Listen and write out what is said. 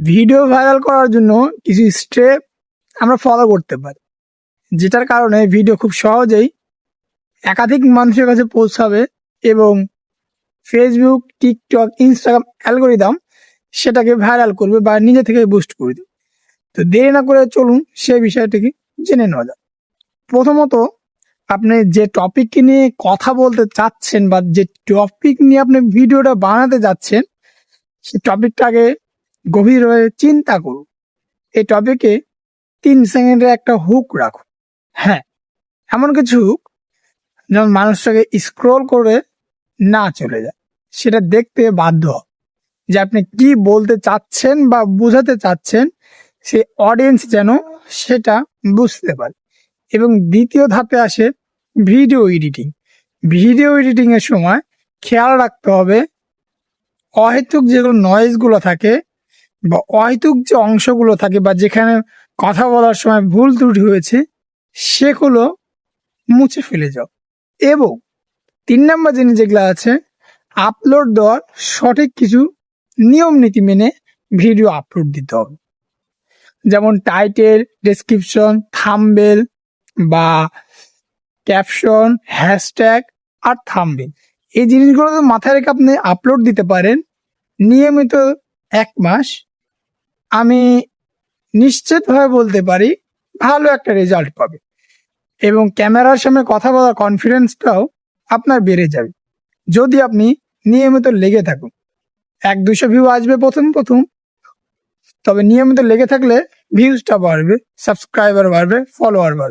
Video viral করার জন্য কিছু স্টেপ আমরা ফলো করতে পারি, যেটার কারণে ভিডিও খুব সহজেই একাধিক মানুষের কাছে পৌঁছাবে এবং ফেসবুক, টিকটক, ইনস্টাগ্রাম অ্যালগোরিদম সেটাকে ভাইরাল করবে বা নিজে থেকে বুস্ট করে দেবে। তো দেরি না করে চলুন সেই বিষয়টিকে জেনে নেওয়া যাক। প্রথমত, আপনি যে টপিক নিয়ে কথা বলতে চাচ্ছেন বা যে টপিক নিয়ে আপনি ভিডিওটা বানাতে যাচ্ছেন, সেই টপিকটাকে গভীরভাবে চিন্তা করুন। এই টপিকে 3 সেকেন্ডের একটা হুক রাখুন। হ্যাঁ, এমন কিছু হুক যেমন মানুষটাকে স্ক্রল করে না চলে যায়, সেটা দেখতে বাধ্য হয় যে আপনি কি বলতে চাচ্ছেন বা বোঝাতে চাচ্ছেন, সেই অডিয়েন্স যেন সেটা বুঝতে পারে। এবং দ্বিতীয় ধাপে আসে ভিডিও এডিটিং। ভিডিও এডিটিং এর সময় খেয়াল রাখতে হবে অহেতুক যেগুলো নয়েজগুলো থাকে বা অহেতুক যে অংশগুলো থাকে বা যেখানে কথা বলার সময় ভুল ত্রুটি হয়েছে সেগুলো মুছে ফেলে যাও। এবং 3 নম্বর জিনিস যেগুলো আছে, আপলোড দেওয়ার সঠিক কিছু নিয়ম নীতি মেনে ভিডিও আপলোড দিতে হবে। যেমন টাইটেল, ডেসক্রিপশন, থাম্বনেল বা ক্যাপশন, হ্যাশট্যাগ আর থাম্বনেল, এই জিনিসগুলো তো মাথায় রেখে আপনি আপলোড দিতে পারেন নিয়মিত 1 মাস, আমি নিশ্চিতভাবে বলতে পারি ভালো একটা রেজাল্ট পাবে এবং ক্যামেরার সামনে কথা বলার কনফিডেন্সটাও আপনার বেড়ে যাবে যদি আপনি নিয়মিত লেগে থাকুন। 100-200 ভিউ আসবে প্রথম, তবে নিয়মিত লেগে থাকলে ভিউজটা বাড়বে, সাবস্ক্রাইবার বাড়বে, ফলোয়ার বাড়বে।